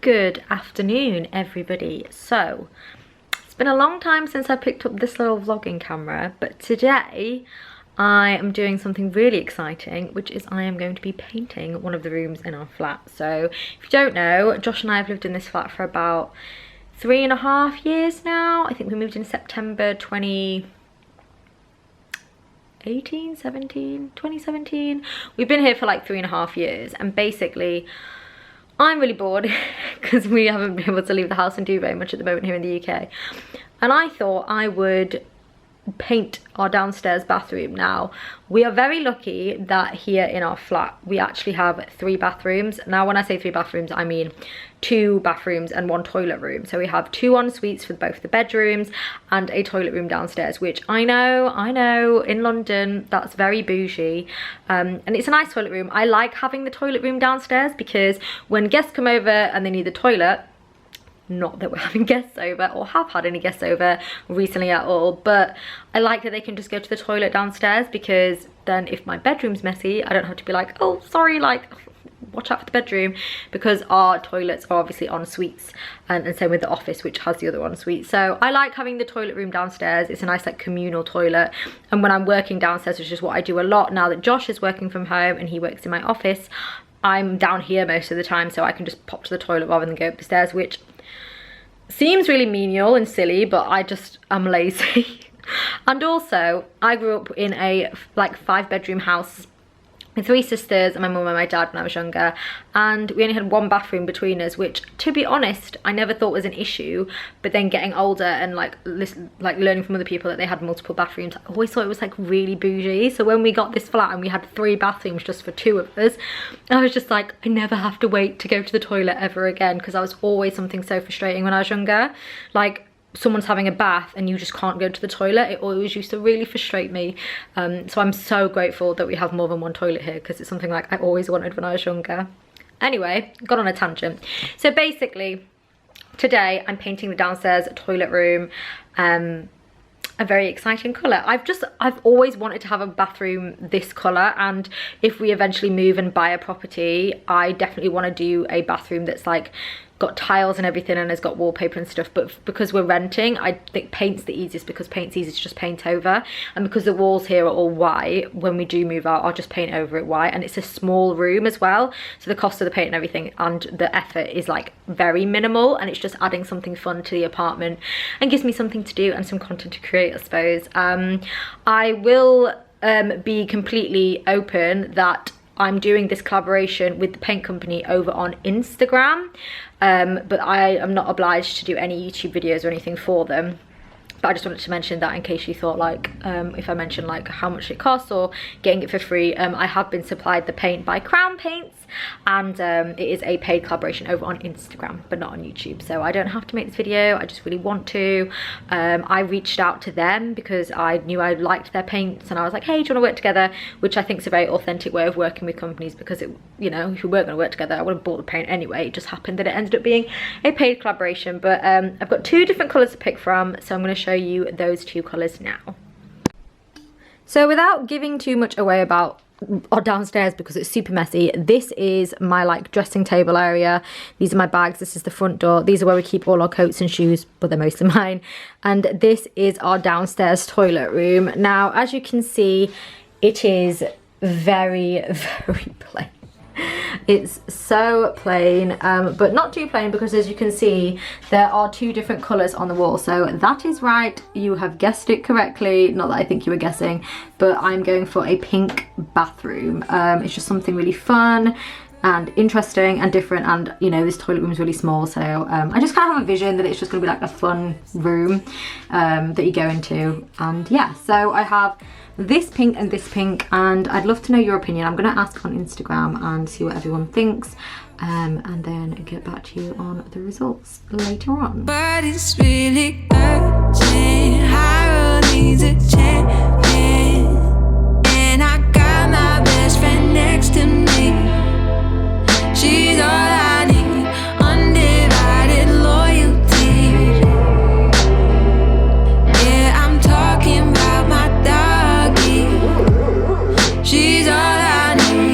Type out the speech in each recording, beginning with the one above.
Good afternoon, everybody. So, it's been a long time since I picked up this little vlogging camera, but today I am doing something really exciting, which is I am going to be painting one of the rooms in our flat. So, if you don't know, Josh and I have lived in this flat for about 3.5 years now. I think we moved in September 2017. We've been here for like 3.5 years, and basically I'm really bored because we haven't been able to leave the house and do very much at the moment here in the UK. And I thought I would paint our downstairs bathroom. Now, we are very lucky that here in our flat we actually have 3 bathrooms. Now, when I say 3 bathrooms, I mean 2 bathrooms and 1 toilet room. So we have 2 en-suites for both the bedrooms and a toilet room downstairs, which I know in London that's very bougie, and it's a nice toilet room. I like having the toilet room downstairs because when guests come over and they need the toilet, not that we're having guests over or have had any guests over recently at all, but I like that they can just go to the toilet downstairs, because then if my bedroom's messy, I don't have to be like, oh sorry, like watch out for the bedroom, because our toilets are obviously en suites, and same with the office, which has the other en suite. So I like having the toilet room downstairs. It's a nice like communal toilet, and when I'm working downstairs, which is what I do a lot now that Josh is working from home and he works in my office, I'm down here most of the time, so I can just pop to the toilet rather than go up the stairs, which seems really menial and silly, but I'm lazy. And also, I grew up in a like 5-bedroom house with 3 sisters and my mum and my dad when I was younger, and we only had 1 bathroom between us, which, to be honest, I never thought was an issue. But then getting older and like learning from other people that they had multiple bathrooms, I always thought it was like really bougie. So when we got this flat and we had 3 bathrooms just for 2 of us, I was just like, I never have to wait to go to the toilet ever again, because I was always something so frustrating when I was younger. Like, someone's having a bath and you just can't go to the toilet. It always used to really frustrate me. So I'm so grateful that we have more than 1 toilet here, because it's something like I always wanted when I was younger. Anyway, got on a tangent. So basically, today I'm painting the downstairs toilet room a very exciting colour. I've always wanted to have a bathroom this colour, and if we eventually move and buy a property, I definitely want to do a bathroom that's like got tiles and everything and has got wallpaper and stuff. But because we're renting, I think paint's the easiest, because paint's easy to just paint over, and because the walls here are all white, when we do move out I'll just paint over it white. And it's a small room as well, so the cost of the paint and everything and the effort is like very minimal, and it's just adding something fun to the apartment and gives me something to do and some content to create, I suppose. I will be completely open that I'm doing this collaboration with the paint company over on Instagram, but I am not obliged to do any YouTube videos or anything for them. But I just wanted to mention that in case you thought like, if I mentioned like how much it costs or getting it for free, I have been supplied the paint by Crown Paints, and it is a paid collaboration over on Instagram, but not on YouTube. So I don't have to make this video, I just really want to. I reached out to them because I knew I liked their paints, and I was like, hey, do you want to work together? Which I think is a very authentic way of working with companies, because it, you know, if we weren't going to work together, I would have bought the paint anyway. It just happened that it ended up being a paid collaboration. But I've got 2 different colours to pick from, so I'm going to show you those 2 colours now. So without giving too much away about our downstairs, because it's super messy, this is my like dressing table area. These are my bags. This is the front door. These are where we keep all our coats and shoes, but they're mostly mine. And this is our downstairs toilet room. Now, as you can see, it is very, very plain. It's so plain, but not too plain, because as you can see, there are 2 different colours on the wall. So that is right, you have guessed it correctly. Not that I think you were guessing, but I'm going for a pink bathroom. It's just something really fun and interesting and different, and you know, this toilet room is really small, so I just kind of have a vision that it's just going to be like a fun room that you go into. And yeah, so I have this pink and this pink, and I'd love to know your opinion. I'm going to ask on Instagram and see what everyone thinks, and then get back to you on the results later on. But it's really urgent, Harold needs a champion, and I got my best friend next to me. She's all I need, undivided loyalty. Yeah, I'm talking about my doggy. She's all I need.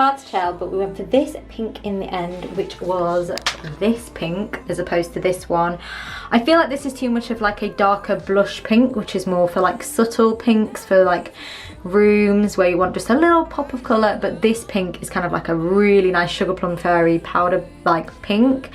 hard to tell, but we went for this pink in the end, which was this pink as opposed to this one. I feel like this is too much of like a darker blush pink, which is more for like subtle pinks for like rooms where you want just a little pop of colour, but this pink is kind of like a really nice sugar plum fairy powder like pink,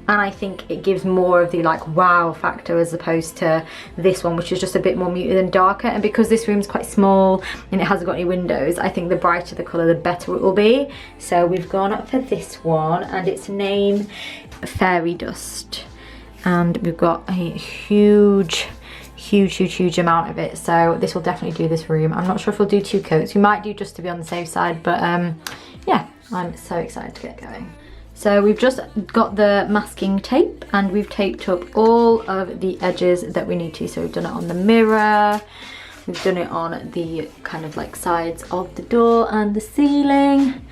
and I think it gives more of the like wow factor as opposed to this one, which is just a bit more muted and darker. And because this room's quite small and it hasn't got any windows, I think the brighter the colour the better it will be. So we've gone up for this one, and it's named Fairy Dust, and we've got a huge amount of it, so this will definitely do this room. I'm not sure if we'll do 2 coats. We might do just to be on the safe side, but yeah, I'm so excited to get going. So we've just got the masking tape, and we've taped up all of the edges that we need to. So we've done it on the mirror, we've done it on the kind of like sides of the door and the ceiling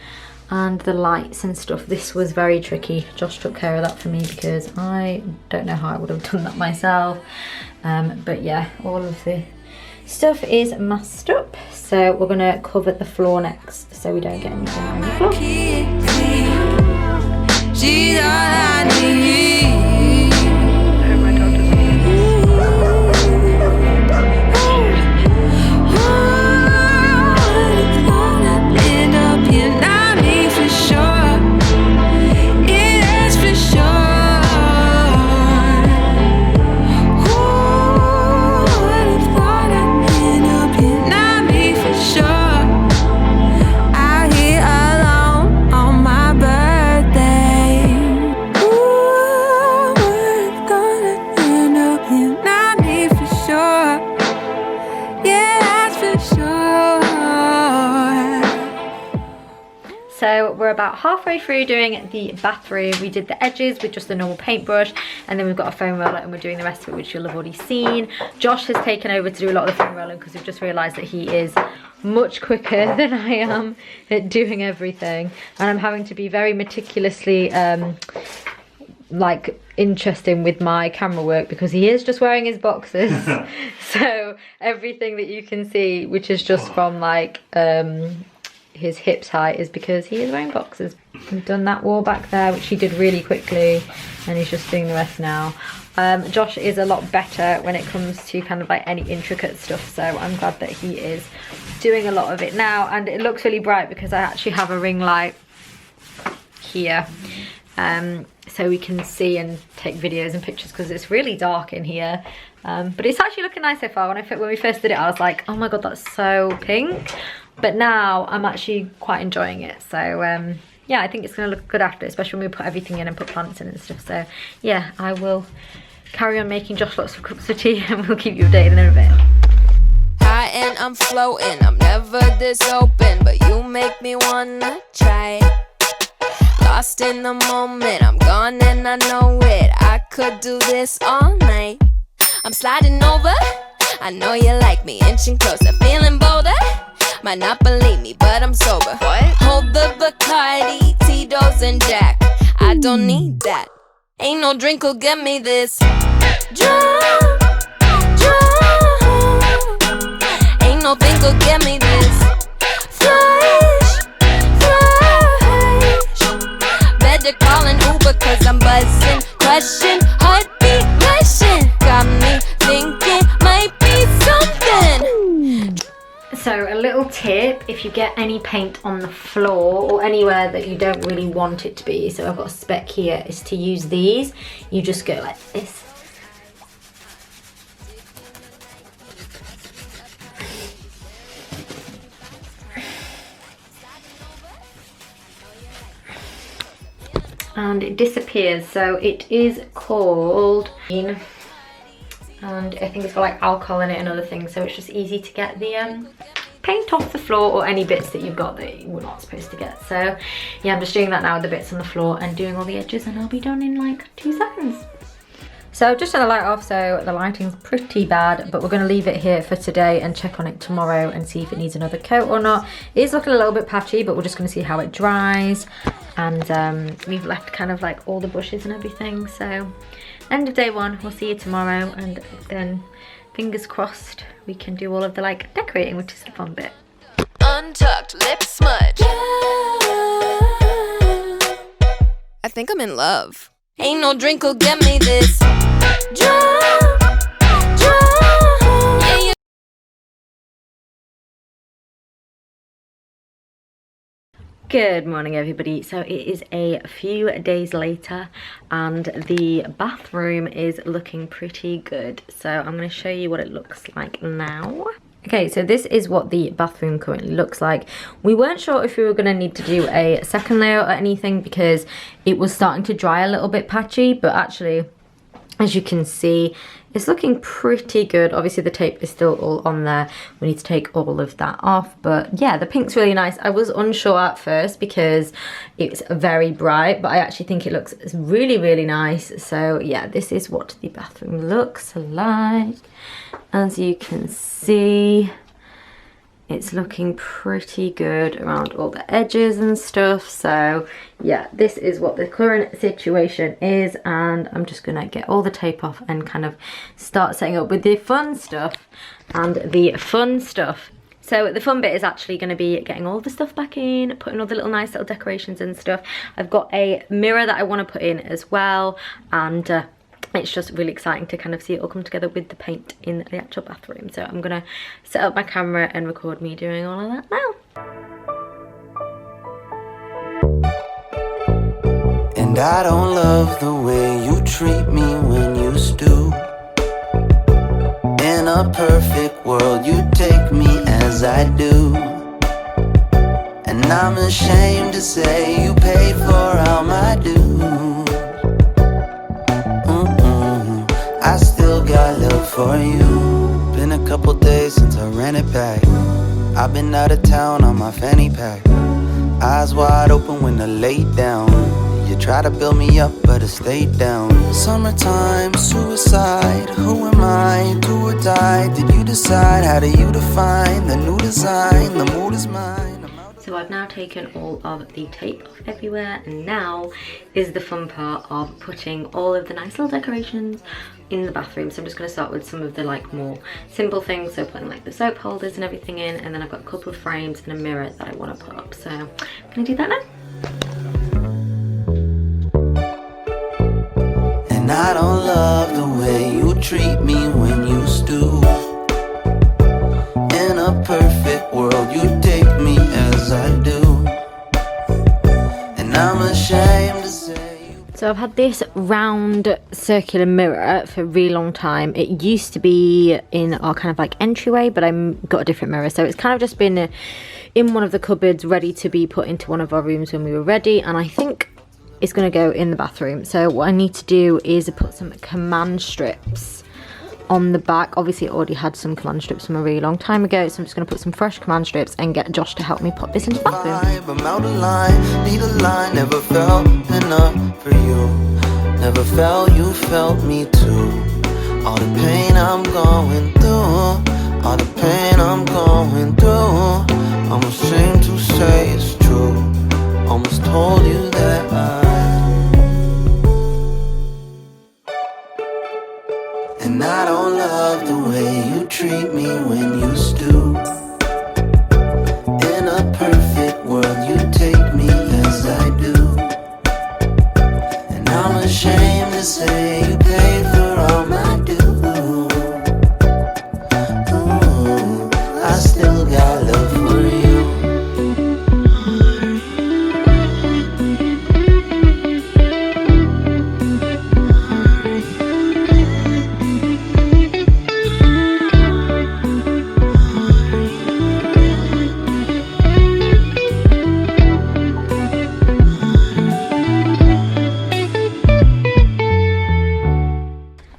and the lights and stuff. This was very tricky. Josh took care of that for me because I don't know how I would have done that myself. But yeah, all of the stuff is masked up. So we're gonna cover the floor next so we don't get anything on the floor. She's all I need. So we're about halfway through doing the bathroom. We did the edges with just the normal paintbrush, and then we've got a foam roller and we're doing the rest of it, which you'll have already seen. Josh has taken over to do a lot of the foam rolling because we've just realised that he is much quicker than I am at doing everything, and I'm having to be very meticulously like interesting with my camera work because he is just wearing his boxers. So everything that you can see, which is just from like his hips height, is because he is wearing boxers. We've done that wall back there, which he did really quickly, and he's just doing the rest now. Josh is a lot better when it comes to kind of like any intricate stuff, so I'm glad that he is doing a lot of it now. And it looks really bright because I actually have a ring light here, so we can see and take videos and pictures because it's really dark in here. But it's actually looking nice so far. When we first did it, I was like, oh my god, that's so pink. But now I'm actually quite enjoying it. So yeah, I think it's going to look good after, especially when we put everything in and put plants in and stuff. So yeah, I will carry on making Josh lots of cups of tea and we'll keep you updated in a bit. High and I'm floating, I'm never this open, but you make me wanna try. Lost in the moment, I'm gone and I know it. I could do this all night. I'm sliding over, I know you like me, inching closer, feeling bolder. Might not believe me, but I'm sober. What? Hold the Bacardi, Tito's and Jack. I don't need that. Ain't no drink will get me this drunk. Ain't no thing will get me this flush. Better call an Uber 'cause I'm buzzing, crushing, heartbeat rushing. Got me thinking might be something. So a little tip, if you get any paint on the floor or anywhere that you don't really want it to be, so I've got a speck here, is to use these. You just go like this. And it disappears. So it is called, and I think it's got like alcohol in it and other things, so it's just easy to get the paint off the floor or any bits that you've got that you were not supposed to get. So yeah, I'm just doing that now with the bits on the floor and doing all the edges, and I'll be done in like 2 seconds. So I've just turned the light off, so the lighting's pretty bad, but we're going to leave it here for today and check on it tomorrow and see if it needs another coat or not. It is looking a little bit patchy, but we're just going to see how it dries. And we've left kind of like all the bushes and everything, so end of day 1, we'll see you tomorrow, and then fingers crossed we can do all of the like decorating, which is the fun bit. Untucked lip smudge. think I'm in love. Ain't no drink will get me this drunk, yeah, yeah. Good morning, everybody. So it is a few days later and the bathroom is looking pretty good. So I'm going to show you what it looks like now. Okay, so this is what the bathroom currently looks like. We weren't sure if we were going to need to do a second layer or anything because it was starting to dry a little bit patchy, but actually, as you can see, it's looking pretty good. Obviously the tape is still all on there. We need to take all of that off, but yeah, the pink's really nice. I was unsure at first because it's very bright, but I actually think it looks really, really nice. So yeah, this is what the bathroom looks like. As you can see, it's looking pretty good around all the edges and stuff. So yeah, this is what the current situation is, and I'm just gonna get all the tape off and kind of start setting up with the fun stuff and the fun stuff. So the fun bit is actually going to be getting all the stuff back in, putting all the little nice little decorations and stuff. I've got a mirror that I want to put in as well, and it's just really exciting to kind of see it all come together with the paint in the actual bathroom. So I'm gonna set up my camera and record me doing all of that now. And I don't love the way you treat me when you stoop. In a perfect world, you take me as I do. And I'm ashamed to say you paid for all my dues. I still got love for you. Been a couple days since I ran it back. I've been out of town on my fanny pack. Eyes wide open when I laid down. You try to build me up, but I stayed down. Summertime, suicide. Who am I? Do or die? Did you decide? How do you define the new design? The mood is mine. So I've now taken all of the tape off everywhere, and now is the fun part of putting all of the nice little decorations in the bathroom. So I'm just going to start with some of the like more simple things, so putting like the soap holders and everything in, and then I've got a couple of frames and a mirror that I want to put up. So I'm going to do that now. And I don't love the way you treat me when you stoop. In a perfect world, you take me as I do. And I'm ashamed to say you. So I've had this round circular mirror for a really long time. It used to be in our kind of like entryway, but I got a different mirror. So it's kind of just been in one of the cupboards ready to be put into one of our rooms when we were ready. And I think it's going to go in the bathroom. So what I need to do is put some command strips on the back. Obviously I already had some command strips from a really long time ago, so I'm just going to put some fresh command strips and get Josh to help me put this into the bathroom. I'm out of line, need a line. Never felt enough for you. Never felt you felt me too. All the pain I'm going through, all the pain I'm going through. I'm ashamed to say it's true. Almost told you that and I don't love the way you treat me when you stoop. In a perfect world, you take me as I do. And I'm ashamed to say you paid for all my dues. Ooh, I still got love for you.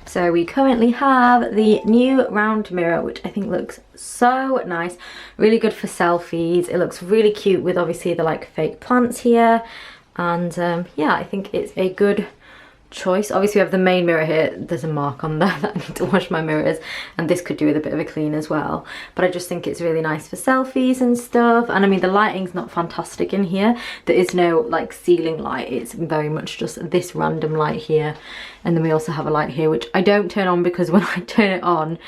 So we currently have the new round mirror, which I think looks so nice, really good for selfies. It looks really cute with obviously the like fake plants here, and yeah, I think it's a good choice. Obviously we have the main mirror here. There's a mark on there that I need to wash my mirrors, and this could do with a bit of a clean as well, but I just think it's really nice for selfies and stuff. And I mean, the lighting's not fantastic in here. There is no like ceiling light, it's very much just this random light here, and then we also have a light here which I don't turn on because when I turn it on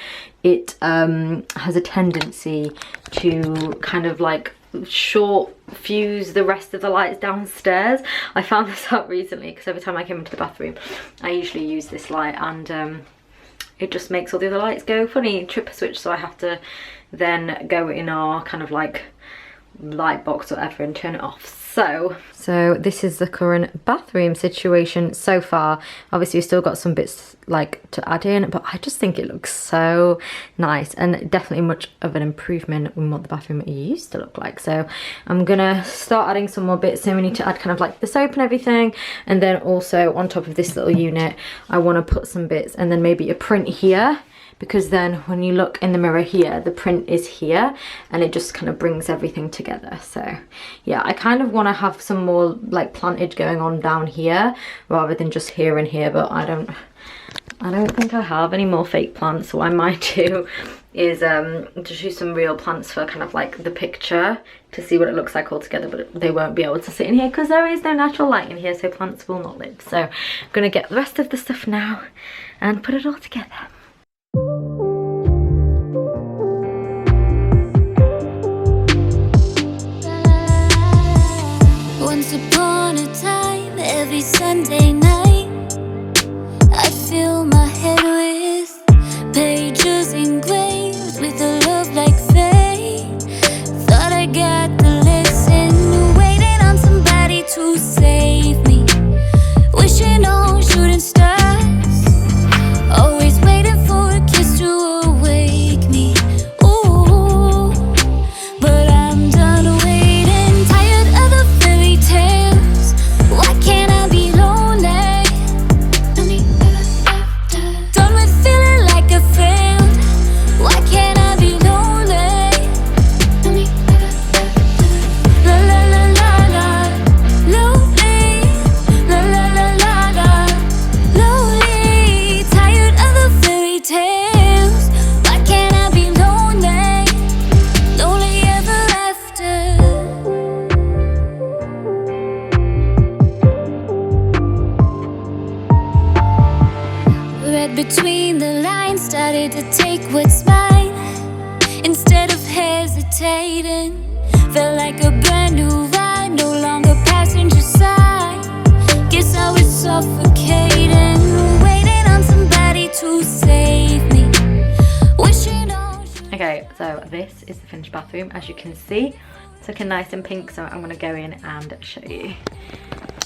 it has a tendency to kind of like short fuse the rest of the lights downstairs. I found this out recently because every time I came into the bathroom I usually use this light, and it just makes all the other lights go funny, trip a switch, so I have to then go in our kind of like light box or whatever and turn it off. So this is the current bathroom situation so far. Obviously we've still got some bits like to add in, but I just think it looks so nice and definitely much of an improvement from what the bathroom used to look like. So I'm gonna start adding some more bits. So we need to add kind of like the soap and everything, and then also on top of this little unit I want to put some bits and then maybe a print here, because then when you look in the mirror here, the print is here and it just kind of brings everything together. So yeah, I kind of want to have some more like plantage going on down here rather than just here and here, but I don't think I have any more fake plants. So what I might do is just use some real plants for kind of like the picture to see what it looks like all together, but they won't be able to sit in here because there is no natural light in here, so plants will not live. So I'm gonna get the rest of the stuff now and put it all together. Once upon a time, every Sunday night, I'd fill my head with pages engraved with a love like fate. Thought I got the lesson, waiting on somebody to save me, wishing on shooting stars, always waiting for a kiss to awake me. Ooh, but I'm done waiting, tired of the fairy tales. Why can't I be lonely? Done with feeling like I failed. Why can't I be lonely? La la la la la, lonely. La la la la la, lonely. Tired of the fairy tales. Why can't I be lonely? Lonely ever after. Read between the lines, started to take what's mine instead of hesitating. Felt like a brand new ride, no longer passenger side. Guess I was suffocating, waiting on somebody to save me, wishing on. Okay, so this is the finished bathroom, as you can see. It's looking nice and pink, so I'm gonna go in and show you.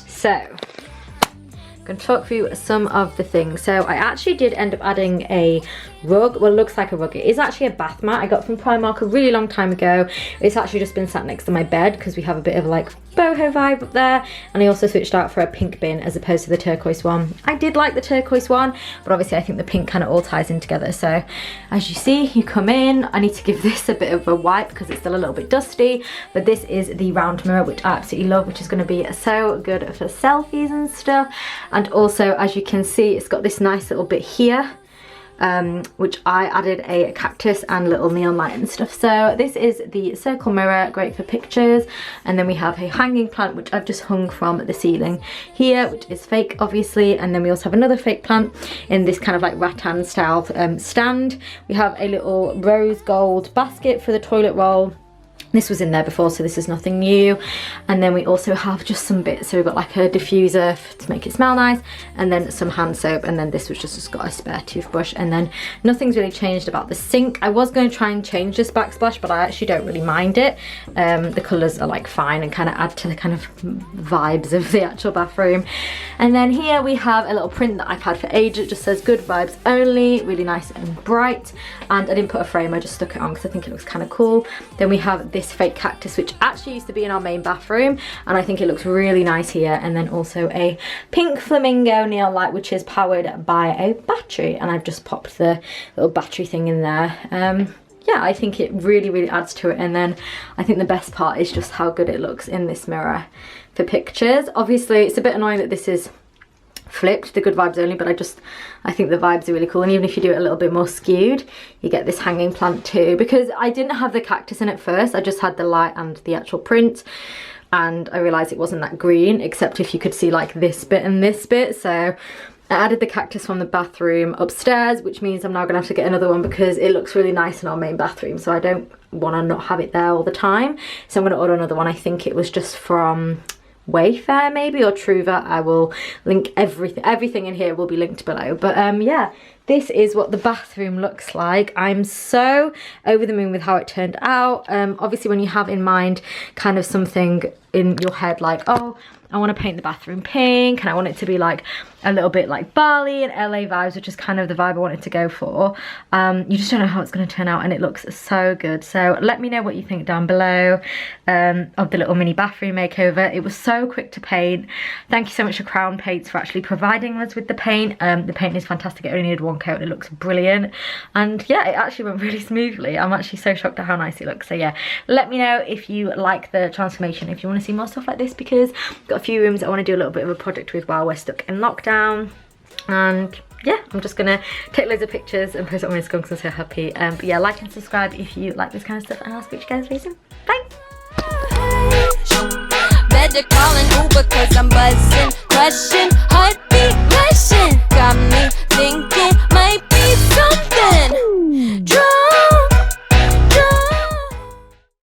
So I'm going to talk through some of the things. So I actually did end up adding a rug. Well, it looks like a rug. It is actually a bath mat I got from Primark a really long time ago. It's actually just been sat next to my bed because we have a bit of like boho vibe up there, and I also switched out for a pink bin as opposed to the turquoise one. I did like the turquoise one, but obviously I think the pink kind of all ties in together. So as you see, you come in. I need to give this a bit of a wipe because it's still a little bit dusty, but this is the round mirror, which I absolutely love, which is going to be so good for selfies and stuff. And also, as you can see, it's got this nice little bit here, which I added a cactus and little neon light and stuff. So this is the circle mirror, great for pictures. And then we have a hanging plant, which I've just hung from the ceiling here, which is fake obviously. And then we also have another fake plant in this kind of like rattan style stand. We have a little rose gold basket for the toilet roll. This was in there before, so this is nothing new. And then we also have just some bits. So we've got like a diffuser to make it smell nice, and then some hand soap, and then this was just got a spare toothbrush. And then nothing's really changed about the sink. I was going to try and change this backsplash, but I actually don't really mind it. The colours are like fine and kind of add to the kind of vibes of the actual bathroom. And then here we have a little print that I've had for ages. It just says good vibes only, really nice and bright. And I didn't put a frame, I just stuck it on because I think it looks kind of cool. Then we have this fake cactus, which actually used to be in our main bathroom, and I think it looks really nice here. And then also a pink flamingo neon light, which is powered by a battery, and I've just popped the little battery thing in there. Yeah, I think it really adds to it. And then I think the best part is just how good it looks in this mirror for pictures. Obviously it's a bit annoying that this is flipped, the good vibes only, but I think the vibes are really cool. And even if you do it a little bit more skewed, you get this hanging plant too, because I didn't have the cactus in at first. I just had the light and the actual print, and I realized it wasn't that green, except if you could see like this bit and this bit. So I added the cactus from the bathroom upstairs, which means I'm now gonna have to get another one because it looks really nice in our main bathroom, so I don't want to not have it there all the time. So I'm gonna order another one. I think it was just from Wayfair maybe, or Truva. I will link everything in here will be linked below. But yeah, this is what the bathroom looks like. I'm so over the moon with how it turned out. Obviously when you have in mind kind of something in your head like, oh, I want to paint the bathroom pink and I want it to be like a little bit like Bali and LA vibes, which is kind of the vibe I wanted to go for. You just don't know how it's going to turn out, and it looks so good. So let me know what you think down below of the little mini bathroom makeover. It was so quick to paint. Thank you so much to Crown Paints for actually providing us with the paint. The paint is fantastic. It only needed one coat. It looks brilliant. And yeah, it actually went really smoothly. I'm actually so shocked at how nice it looks. So yeah, let me know if you like the transformation, if you want to see more stuff like this, because I've got a few rooms I want to do a little bit of a project with while we're stuck in lockdown. And yeah, I'm just gonna take loads of pictures and post it on my Instagram because I'm so happy. But yeah, like and subscribe if you like this kind of stuff, and I'll speak to you guys very soon. Bye. Better call an Uber 'cause I'm buzzing.